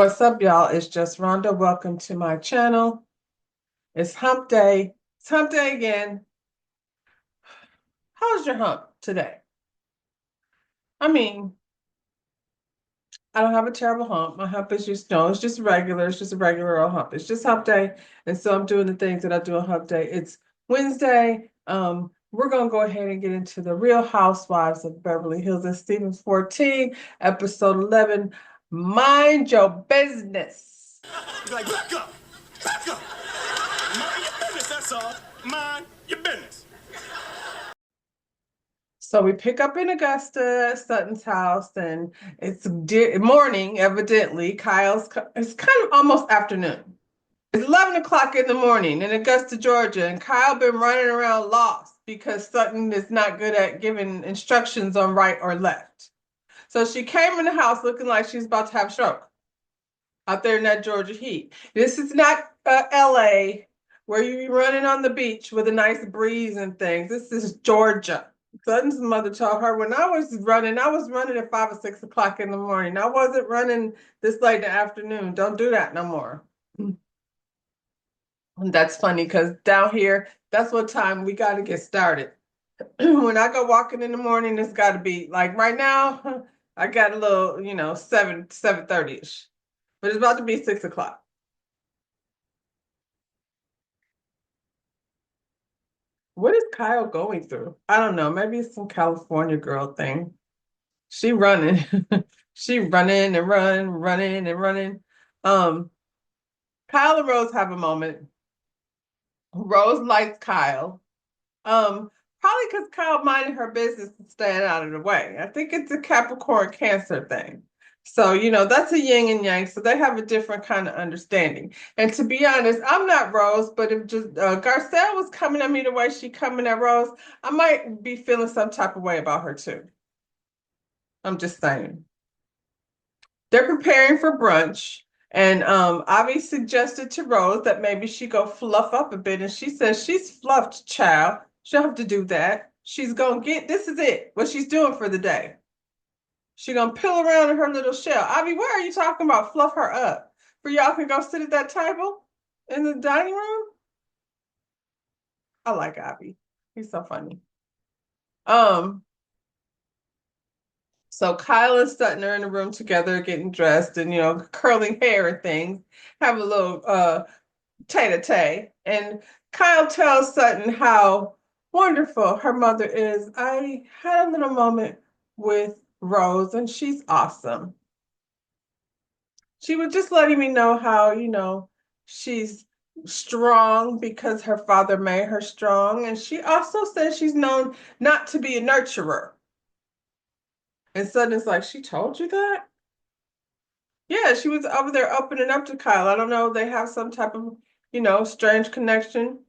What's up, y'all? It's just Rhonda. Welcome to my channel. It's hump day. It's hump day again. How's your hump today? I mean, I don't have a terrible hump. My hump is just, no, it's just regular. It's just a regular old hump. It's just hump day. And so I'm doing the things that I do on hump day. It's Wednesday. We're going to go ahead and get into the Real Housewives of Beverly Hills and S14, episode 11. Mind your business. You're like, back up, back up. Mind your business, that's all. Mind your business. So we pick up in Augusta, Sutton's house, and it's morning, evidently. It's kind of almost afternoon. It's 11 o'clock in the morning in Augusta, Georgia, and Kyle been running around lost because Sutton is not good at giving instructions on right or left. So she came in the house looking like she's about to have a stroke out there in that Georgia heat. This is not LA where you be running on the beach with a nice breeze and things. This is Georgia. Sutton's mother told her when I was running at 5 or 6 o'clock in the morning. I wasn't running this late in the afternoon. Don't do that no more. And that's funny because down here, that's what time we got to get started. When I go walking in the morning, it's got to be like right now, I got a little, 7:30ish, but it's about to be 6 o'clock. What is Kyle going through? I don't know. Maybe it's some California girl thing. She running. She running and running and running. Um, Kyle and Rose have a moment. Rose likes Kyle. Probably because Kyle minded her business and staying out of the way. I think it's a Capricorn Cancer thing. So, that's a yin and yang. So they have a different kind of understanding. And to be honest, I'm not Rose, but if just Garcelle was coming at me the way she coming at Rose, I might be feeling some type of way about her too. I'm just saying. They're preparing for brunch, and Avi suggested to Rose that maybe she go fluff up a bit, and she says she's fluffed, child. She don't have to do that. She's gonna get this is it, what she's doing for the day. She gonna pill around in her little shell. Avi, where are you talking about? Fluff her up. For y'all can go sit at that table in the dining room. I like Avi. He's so funny. Um, So Kyle and Sutton are in the room together, getting dressed and curling hair and things. Have a little tete-a-tete. And Kyle tells Sutton how wonderful her mother is. I had a little moment with Rose, and she's awesome. She was just letting me know how, she's strong because her father made her strong. And she also says she's known not to be a nurturer. And Sutton's like, she told you that? Yeah, she was over there opening up to Kyle. I don't know. They have some type of, strange connection.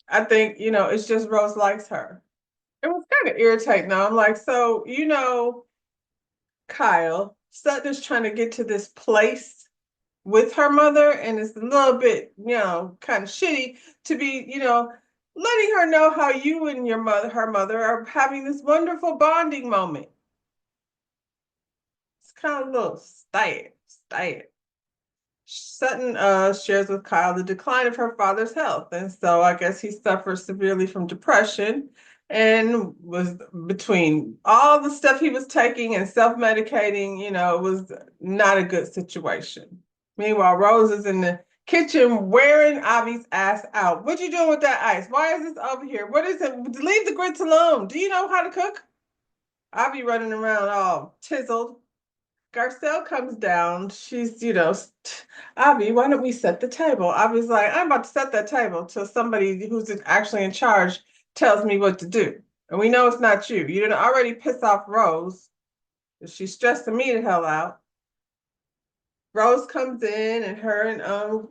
I think, it's just Rose likes her. It was kind of irritating though. I'm like, so, Kyle, Sutton is trying to get to this place with her mother, and it's a little bit, kind of shitty to be, letting her know how you and her mother, are having this wonderful bonding moment. It's kind of a little stay. Sutton shares with Kyle the decline of her father's health. And so I guess he suffers severely from depression and was between all the stuff he was taking and self-medicating, it was not a good situation. Meanwhile, Rose is in the kitchen wearing Avi's ass out. What you doing with that ice? Why is this over here? What is it? Leave the grits alone. Do you know how to cook? Avi running around all tizzled. Garcelle comes down. She's, Avi, why don't we set the table? Avi's like, I'm about to set that table till somebody who's actually in charge tells me what to do. And we know it's not you. You didn't already piss off Rose. She's stressing me the hell out. Rose comes in and her and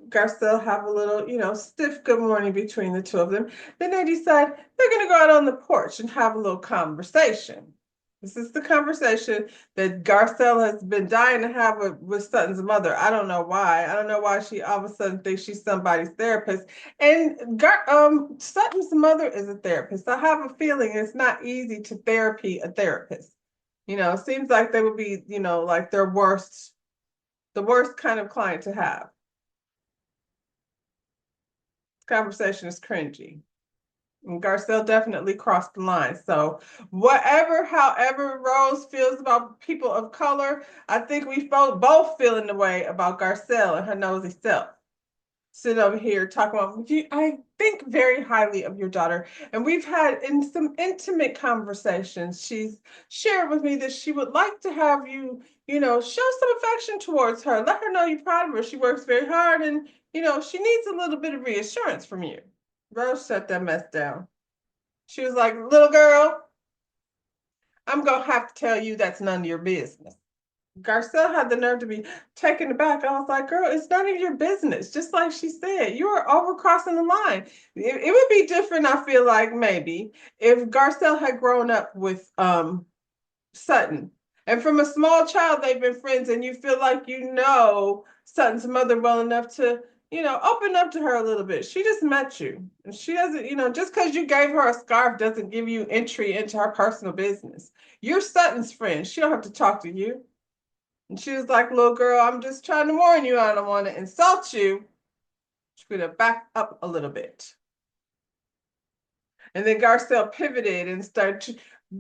Garcelle have a little, stiff good morning between the two of them. Then they decide they're going to go out on the porch and have a little conversation. This is the conversation that Garcelle has been dying to have with Sutton's mother. I don't know why. I don't know why she all of a sudden thinks she's somebody's therapist. And Sutton's mother is a therapist. I have a feeling it's not easy to therapy a therapist. It seems like they would be, like their worst The worst kind of client to have. Conversation is cringy. And Garcelle definitely crossed the line. So however Rose feels about people of color, I think we both feel in the way about Garcelle and her nosy self. Sit over here talking about you. I think very highly of your daughter, and we've had in some intimate conversations. She's shared with me that she would like to have you, show some affection towards her. Let her know you're proud of her. She works very hard, and she needs a little bit of reassurance from you. Rose shut that mess down. She was like, "Little girl, I'm gonna have to tell you that's none of your business." Garcelle had the nerve to be taken aback. I was like, girl, it's none of your business. Just like she said, you are overcrossing the line. It would be different, I feel like, maybe, if Garcelle had grown up with Sutton. And from a small child, they've been friends, and you feel like Sutton's mother well enough to, open up to her a little bit. She just met you. And she doesn't, just because you gave her a scarf doesn't give you entry into her personal business. You're Sutton's friend. She don't have to talk to you. And she was like, little girl, I'm just trying to warn you. I don't want to insult you. She's going to back up a little bit. And then Garcelle pivoted and started to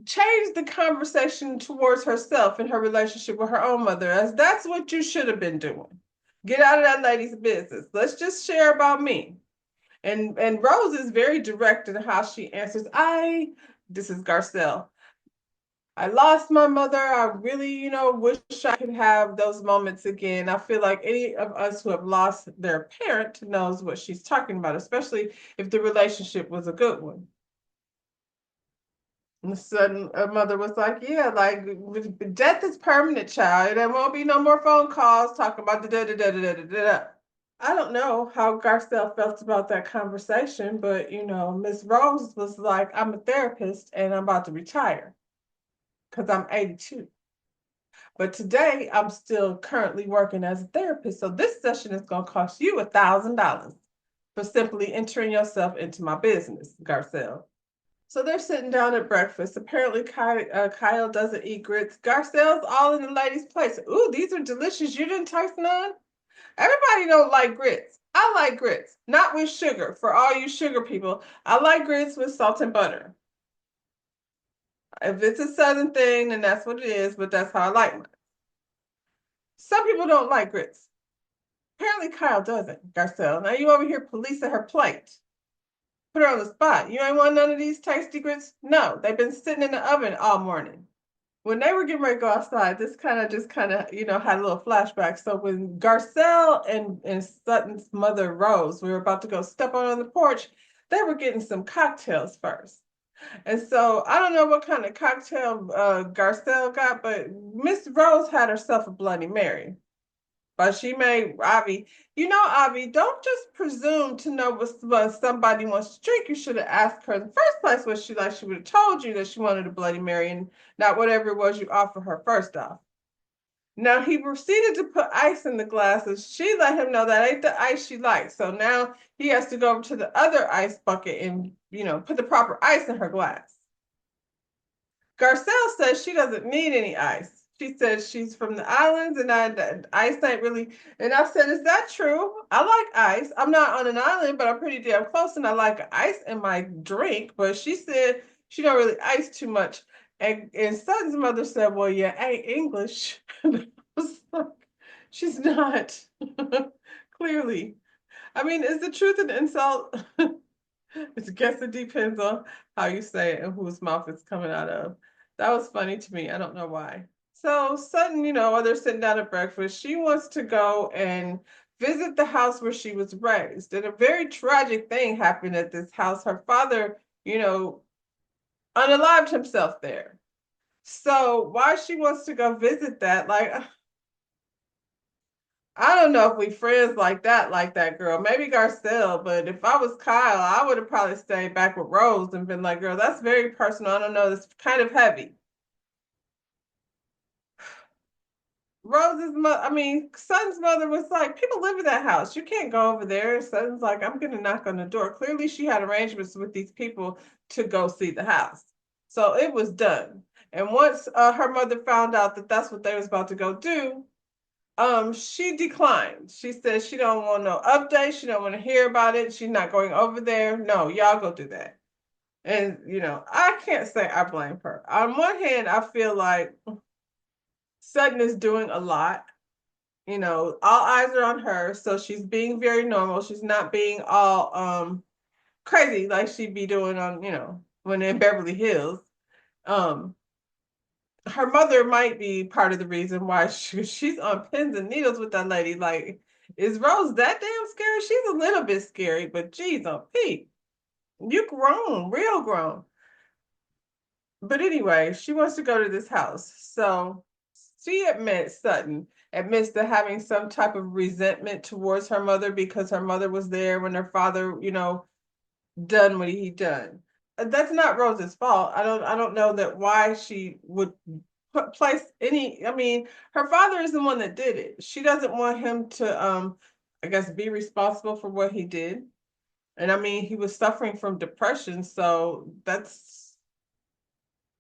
change the conversation towards herself and her relationship with her own mother, as that's what you should have been doing. Get out of that lady's business. Let's just share about me. And Rose is very direct in how she answers. This is Garcelle. I lost my mother. I really, wish I could have those moments again. I feel like any of us who have lost their parent knows what she's talking about, especially if the relationship was a good one. And sudden, a mother was like, "Yeah, like death is permanent, child. There won't be no more phone calls talking about the da da da da da da da." I don't know how Garcelle felt about that conversation, but Miss Rose was like, "I'm a therapist and I'm about to retire because I'm 82. But today I'm still currently working as a therapist. So this session is going to cost you $1,000 for simply entering yourself into my business, Garcelle." So they're sitting down at breakfast. Apparently, Kyle doesn't eat grits. Garcelle's all in the ladies' place. Ooh, these are delicious. You didn't taste none? Everybody don't like grits. I like grits, not with sugar. For all you sugar people, I like grits with salt and butter. If it's a Southern thing, then that's what it is, but that's how I like mine. Some people don't like grits. Apparently Kyle doesn't, Garcelle. Now you over here policing her plate. Put her on the spot. You ain't want none of these tasty grits? No, they've been sitting in the oven all morning. When they were getting ready to go outside, this had a little flashback. So when Garcelle and Sutton's mother Rose, we were about to go step on the porch, they were getting some cocktails first. And so I don't know what kind of cocktail Garcelle got, but Miss Rose had herself a Bloody Mary. But she made Avi, Avi, don't just presume to know what somebody wants to drink. You should have asked her in the first place what she liked. She would have told you that she wanted a Bloody Mary and not whatever it was you offered her first off. Now he proceeded to put ice in the glasses. She let him know that ain't the ice she likes. So now he has to go over to the other ice bucket and, put the proper ice in her glass. Garcelle says she doesn't need any ice. She says she's from the islands and ice ain't really. And I said, is that true? I like ice. I'm not on an island, but I'm pretty damn close and I like ice in my drink. But she said she don't really ice too much. And Sutton's mother said, well, yeah, ain't English. I was like, she's not. Clearly. I mean, is the truth an insult? I guess it depends on how you say it and whose mouth it's coming out of. That was funny to me. I don't know why. So Sutton, while they're sitting down at breakfast, she wants to go and visit the house where she was raised. And a very tragic thing happened at this house. Her father, unalived himself there. So why she wants to go visit that, like, I don't know if we friends like that girl. Maybe Garcelle, but if I was Kyle, I would have probably stayed back with Rose and been like, girl, that's very personal. I don't know, it's kind of heavy. Son's mother was like, people live in that house. You can't go over there. Son's like, I'm gonna knock on the door. Clearly, she had arrangements with these people to go see the house. So it was done. And once her mother found out that that's what they was about to go do, She declined. She said she don't want no updates. She don't want to hear about it. She's not going over there. No, y'all go do that. And I can't say I blame her. On one hand, I feel like Sutton is doing a lot. All eyes are on her, so she's being very normal. She's not being all crazy like she'd be doing on, when in Beverly Hills. Um, her mother might be part of the reason why she's on pins and needles with that lady. Like, is Rose that damn scary? She's a little bit scary, but geez, on Pete, you grown, real grown. But anyway, she wants to go to this house. So she admits, Sutton admits to having some type of resentment towards her mother because her mother was there when her father, done what he done. That's not Rose's fault. I don't know that why she would place any. I mean, her father is the one that did it. She doesn't want him to I guess be responsible for what he did. And I mean, he was suffering from depression, so that's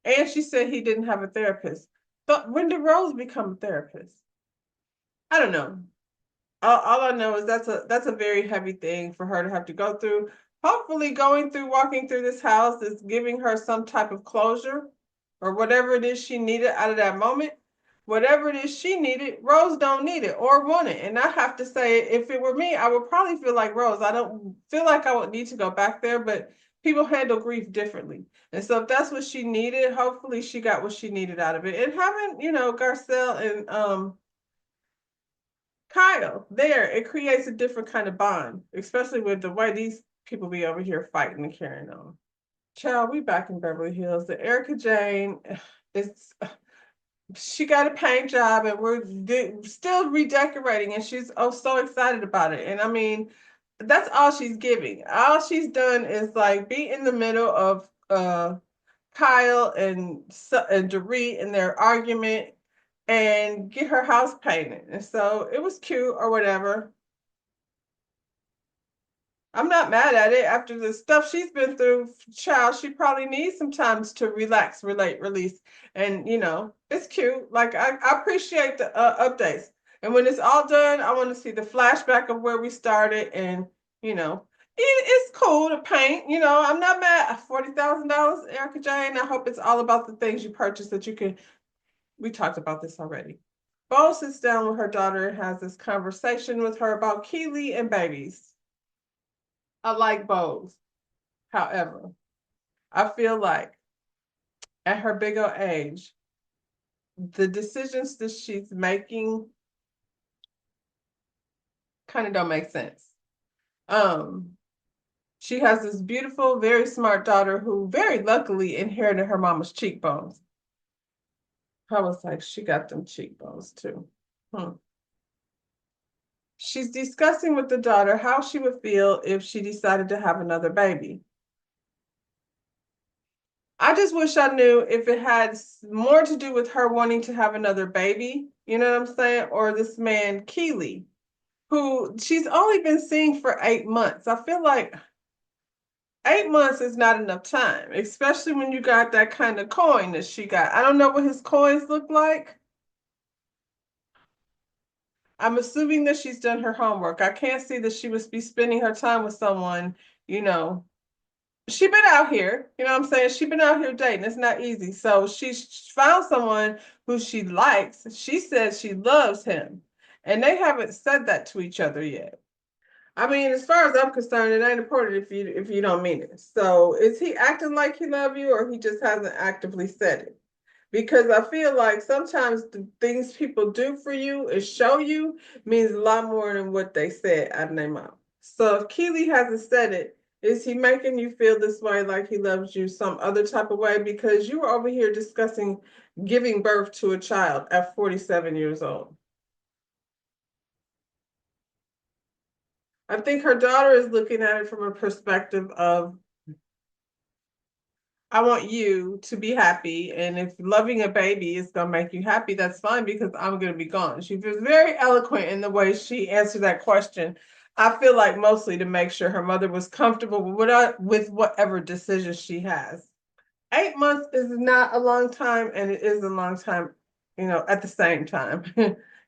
and she said he didn't have a therapist. But when did Rose become a therapist? I don't know. All I know is that's a very heavy thing for her to have to go through. Hopefully, walking through this house is giving her some type of closure or whatever it is she needed out of that moment. Whatever it is she needed, Rose don't need it or want it. And I have to say, if it were me, I would probably feel like Rose. I don't feel like I would need to go back there, but people handle grief differently. And so if that's what she needed, hopefully she got what she needed out of it. And having, Garcelle and Kyle, there, it creates a different kind of bond, especially with the way these people be over here fighting and carrying on. Child, we back in Beverly Hills. The Erica Jane, it's she got a paint job and we're still redecorating and she's so excited about it. And I mean, that's all she's giving. All she's done is like be in the middle of Kyle and Dorit in their argument and get her house painted. And so it was cute or whatever. I'm not mad at it. After the stuff she's been through, child, she probably needs some time to relax, relate, release. And, it's cute. Like, I appreciate the updates. And when it's all done, I want to see the flashback of where we started. And, it's cool to paint. I'm not mad. $40,000, Erica Jane. I hope it's all about the things you purchase that you can. We talked about this already. Bo sits down with her daughter and has this conversation with her about Keely and babies. I like Bose. However, I feel like at her big old age, the decisions that she's making kind of don't make sense. Um, she has this beautiful, very smart daughter who very luckily inherited her mama's cheekbones. I was like, she got them cheekbones too. Hmm. She's discussing with the daughter how she would feel if she decided to have another baby. I just wish I knew if it had more to do with her wanting to have another baby, you know what I'm saying? Or this man, Keely, who she's only been seeing for 8 months. I feel like 8 months is not enough time, especially when you got that kind of coin that she got. I don't know what his coins look like. I'm assuming that she's done her homework. I can't see that she would be spending her time with someone, you know, she been out here, you know what I'm saying? She been out here dating. It's not easy. So she's found someone who she likes. She says she loves him. And they haven't said that to each other yet. I mean, as far as I'm concerned, it ain't important if you don't mean it. So is he acting like he love you or he just hasn't actively said it? Because I feel like sometimes the things people do for you and show you means a lot more than what they said out of their mouth. So if Keely hasn't said it, is he making you feel this way like he loves you some other type of way? Because you were over here discussing giving birth to a child at 47 years old. I think her daughter is looking at it from a perspective of I want you to be happy. And if loving a baby is going to make you happy, that's fine because I'm going to be gone. She was very eloquent in the way she answered that question. I feel like mostly to make sure her mother was comfortable with whatever decision she has. 8 months is not a long time, and it is a long time, at the same time.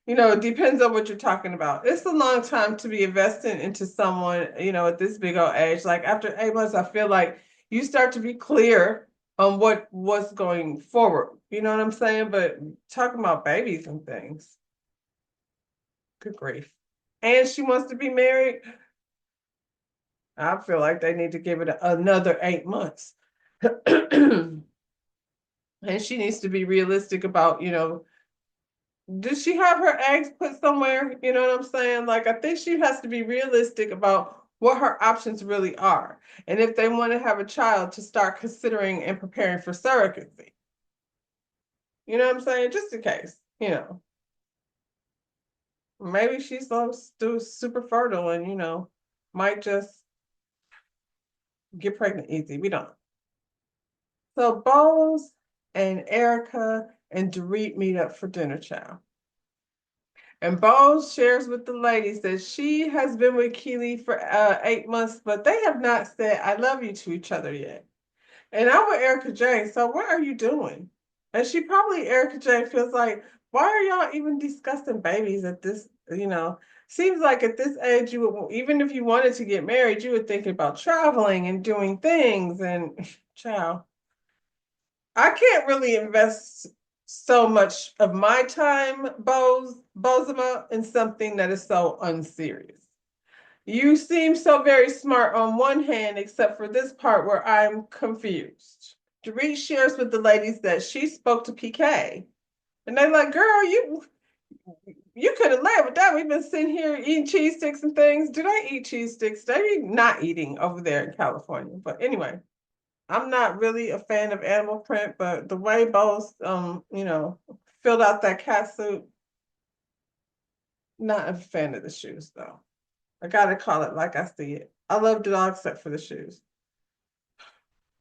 It depends on what you're talking about. It's a long time to be investing into someone, at this big old age. Like after 8 months, I feel like you start to be clear on what's going forward. You know what I'm saying? But talking about babies and things, good grief. And she wants to be married. I feel like they need to give it another 8 months. And she needs to be realistic about, does she have her eggs put somewhere? You know what I'm saying? Like, I think she has to be realistic about what her options really are. And if they want to have a child, to start considering and preparing for surrogacy. You know what I'm saying? Just in case, maybe she's still super fertile and, might just get pregnant easy. We don't. So Bose and Erica and Dorit meet up for dinner, child. And Bose shares with the ladies that she has been with Keely for 8 months, but they have not said "I love you" to each other yet. And I'm with Erica Jane, so what are you doing? And Erica Jane feels like, why are y'all even discussing babies at this, seems like at this age, even if you wanted to get married, you would think about traveling and doing things. And child, I can't really invest so much of my time, Bozema, in something that is so unserious. You seem so very smart on one hand, except for this part where I'm confused. Dorit shares with the ladies that she spoke to PK. And they're like, girl, you could have led with that. We've been sitting here eating cheese sticks and things. Do they eat cheese sticks? They not eating over there in California. But anyway, I'm not really a fan of animal print, but the way Bose filled out that cat suit, not a fan of the shoes though. I gotta call it like I see it. I loved it all except for the shoes.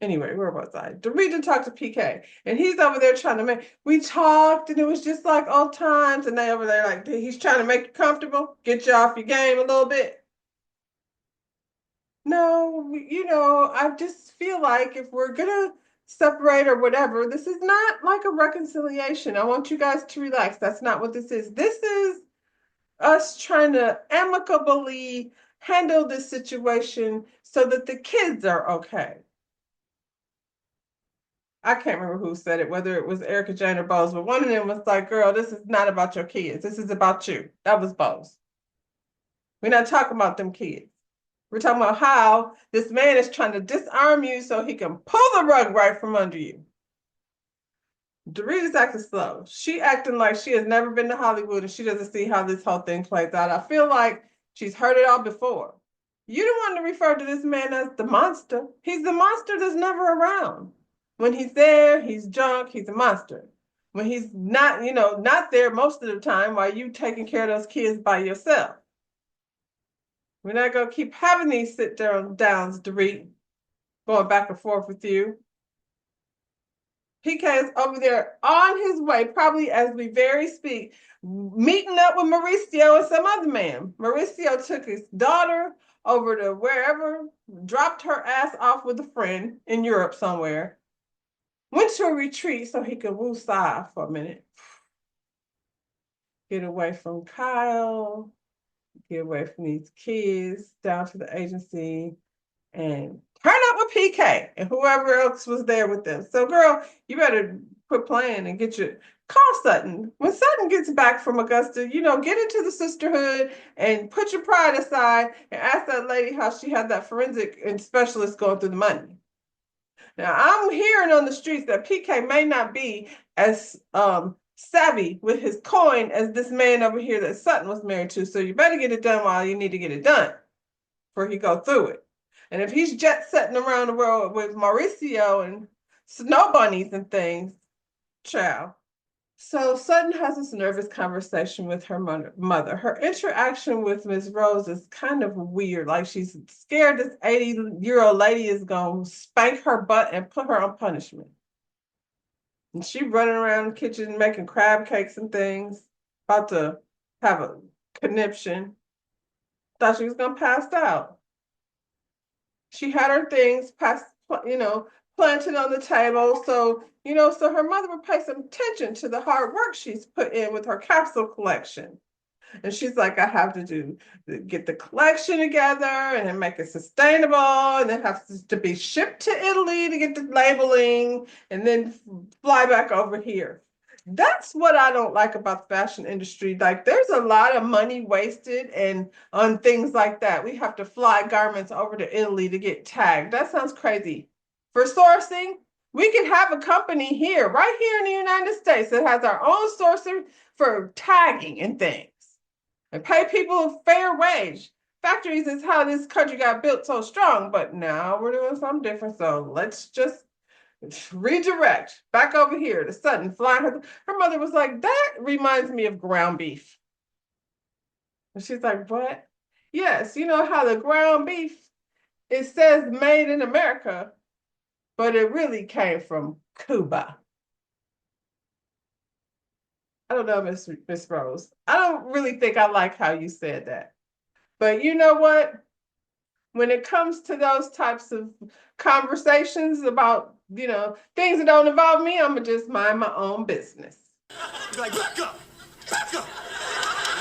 Anyway, where was I? Dorita talked to PK, and he's over there trying to make. We talked, and it was just like old times, and they over there like he's trying to make you comfortable, get you off your game a little bit. No, I just feel like if we're gonna separate or whatever, this is not like a reconciliation. I want you guys to relax. That's not what this is. This is us trying to amicably handle this situation so that the kids are okay. I can't remember who said it, whether it was Erica Jane or Bose, but one of them was like, girl, this is not about your kids. This is about you. That was Bose. We're not talking about them kids. We're talking about how this man is trying to disarm you so he can pull the rug right from under you. Dorita's acting slow. She acting like she has never been to Hollywood and she doesn't see how this whole thing plays out. I feel like she's heard it all before. You don't want to refer to this man as the monster. He's the monster that's never around. When he's there, he's drunk, he's a monster. When he's not, not there most of the time while you taking care of those kids by yourself. We're not gonna keep having these sit downs, Dorit, going back and forth with you. PK is over there on his way, probably as we very speak, meeting up with Mauricio and some other man. Mauricio took his daughter over to wherever, dropped her ass off with a friend in Europe somewhere, went to a retreat so he could woo-sah for a minute. Get away from Kyle, get away from these kids, down to the agency, and turn up with PK and whoever else was there with them. So, girl, you better quit playing and call Sutton. When Sutton gets back from Augusta, get into the sisterhood and put your pride aside and ask that lady how she had that forensic and specialist going through the money. Now, I'm hearing on the streets that PK may not be as savvy with his coin as this man over here that Sutton was married to. So you better get it done while you need to get it done before he go through it. And if he's jet setting around the world with Mauricio and snow bunnies and things, ciao. So Sutton has this nervous conversation with her mother. Her interaction with Miss Rose is kind of weird. Like she's scared this 80-year-old lady is going to spank her butt and put her on punishment. And she running around the kitchen making crab cakes and things, about to have a conniption. Thought she was going to pass out. She had her things planted on the table. So So her mother would pay some attention to the hard work she's put in with her capsule collection. And she's like, I have to get the collection together and then make it sustainable, and it has to be shipped to Italy to get the labeling and then fly back over here. That's what I don't like about the fashion industry. Like, there's a lot of money wasted and on things like that. We have to fly garments over to Italy to get tagged. That sounds crazy. For sourcing, we could have a company here, right here in the United States, that has our own sourcing for tagging and things and pay people a fair wage. Factories is how this country got built so strong, but now we're doing something different. So let's just redirect back over here to Sutton flying her mother was like, that reminds me of ground beef. And she's like, what? Yes, you know how the ground beef, it says made in America, but it really came from Cuba. I don't know, Miss Rose. I don't really think I like how you said that. But you know what? When it comes to those types of conversations about, things that don't involve me, I'm gonna just mind my own business. Like, back up! Back up!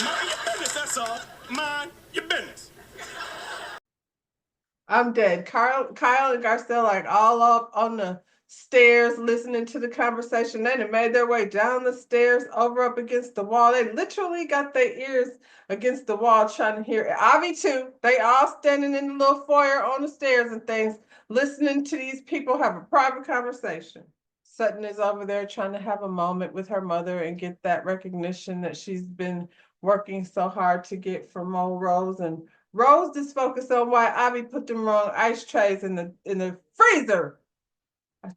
Mind your business, that's all. Mind your business. I'm dead. Kyle and Garcelle like all up on the stairs listening to the conversation. They made their way down the stairs over up against the wall. They literally got their ears against the wall trying to hear it. Avi too. They all standing in the little foyer on the stairs and things, listening to these people have a private conversation. Sutton is over there trying to have a moment with her mother and get that recognition that she's been working so hard to get from old Rose. And Rose just focused on why Ivy put them wrong ice trays in the freezer.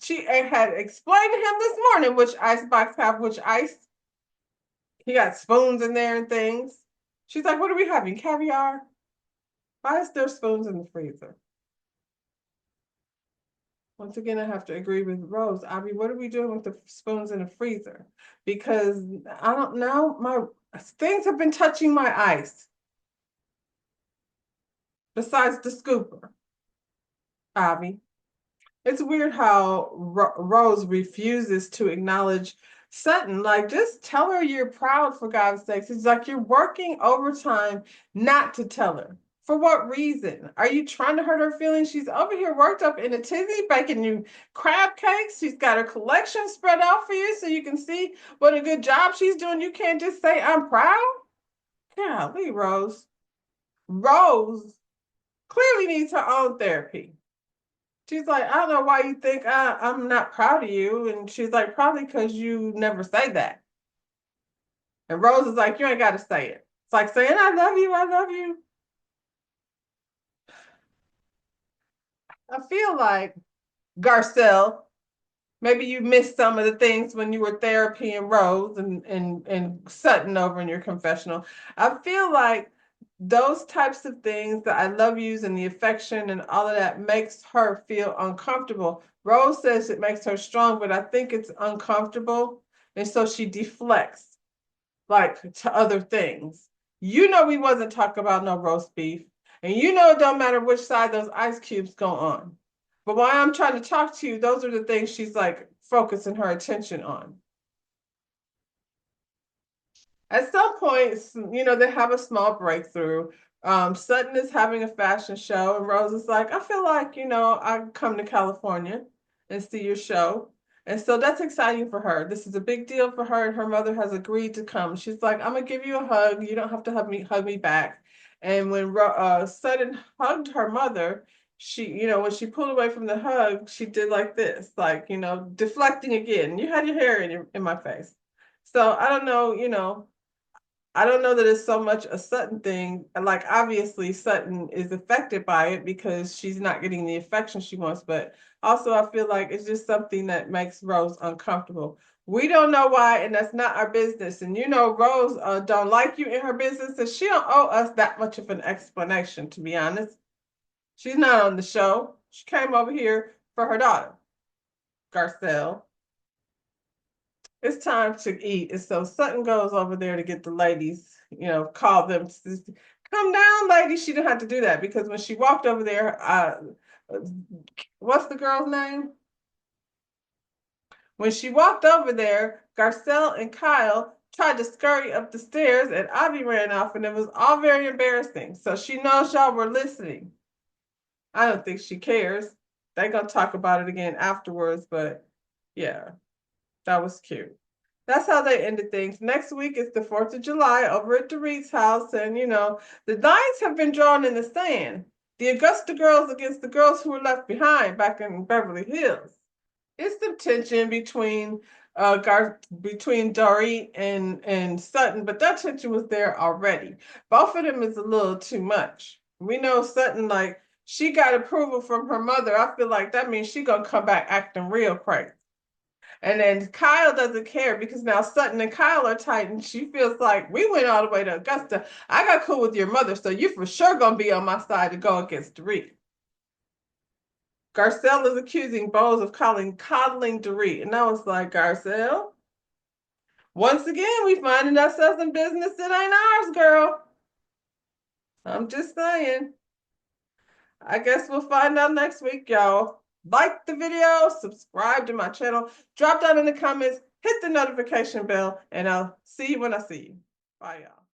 She had explained to him this morning which ice box have which ice. He got spoons in there and things. She's like, what are we having? Caviar? Why is there spoons in the freezer? Once again, I have to agree with Rose. Abby, what are we doing with the spoons in the freezer? Because I don't know, my things have been touching my ice. Besides the scooper, Abby. It's weird how Rose refuses to acknowledge Sutton. Like, just tell her you're proud, for God's sakes. It's like you're working overtime not to tell her. For what reason? Are you trying to hurt her feelings? She's over here worked up in a tizzy, baking you crab cakes. She's got her collection spread out for you so you can see what a good job she's doing. You can't just say, I'm proud. Golly, Rose. Rose clearly needs her own therapy. She's like, I don't know why you think I'm not proud of you. And she's like, probably because you never say that. And Rose is like, you ain't got to say it. It's like saying, I love you, I love you. I feel like, Garcelle, maybe you missed some of the things when you were therapy and Rose and Sutton over in your confessional. I feel like those types of things, the I love yous and the affection and all of that, makes her feel uncomfortable. Rose says it makes her strong, but I think it's uncomfortable. And so she deflects like to other things. We wasn't talking about no roast beef. And it don't matter which side those ice cubes go on. But while I'm trying to talk to you, those are the things she's like focusing her attention on. At some point, they have a small breakthrough. Sutton is having a fashion show, and Rose is like, I feel like, I come to California and see your show. And so that's exciting for her. This is a big deal for her, and her mother has agreed to come. She's like, I'm gonna give you a hug. You don't have to hug me back. And when Sutton hugged her mother, when she pulled away from the hug, she did like this, like, deflecting again. You had your hair in my face. So I don't know, I don't know that it's so much a Sutton thing. Like, obviously, Sutton is affected by it because she's not getting the affection she wants. But also, I feel like it's just something that makes Rose uncomfortable. We don't know why, and that's not our business. And Rose don't like you in her business, and she don't owe us that much of an explanation, to be honest. She's not on the show. She came over here for her daughter, Garcelle. It's time to eat. And so Sutton goes over there to get the ladies, call them, come down, ladies. She didn't have to do that because when she walked over there, what's the girl's name? When she walked over there, Garcelle and Kyle tried to scurry up the stairs, and Avi ran off, and it was all very embarrassing. So she knows y'all were listening. I don't think she cares. They're gonna talk about it again afterwards, but yeah, that was cute. That's how they ended things. Next week is the 4th of July over at Dorit's house, and the lines have been drawn in the sand. The Augusta girls against the girls who were left behind back in Beverly Hills. It's some tension between Dorit and Sutton, but that tension was there already. Both of them is a little too much. We know Sutton, like, she got approval from her mother. I feel like that means she gonna come back acting real crazy. And then Kyle doesn't care because now Sutton and Kyle are tight, and she feels like we went all the way to Augusta. I got cool with your mother, so you for sure gonna be on my side to go against Dorit. Garcelle is accusing Bose of coddling Dorit. And I was like, Garcelle, once again, we finding ourselves in business that ain't ours, girl. I'm just saying. I guess we'll find out next week, y'all. Like the video, subscribe to my channel, drop down in the comments, hit the notification bell, and I'll see you when I see you. Bye, y'all.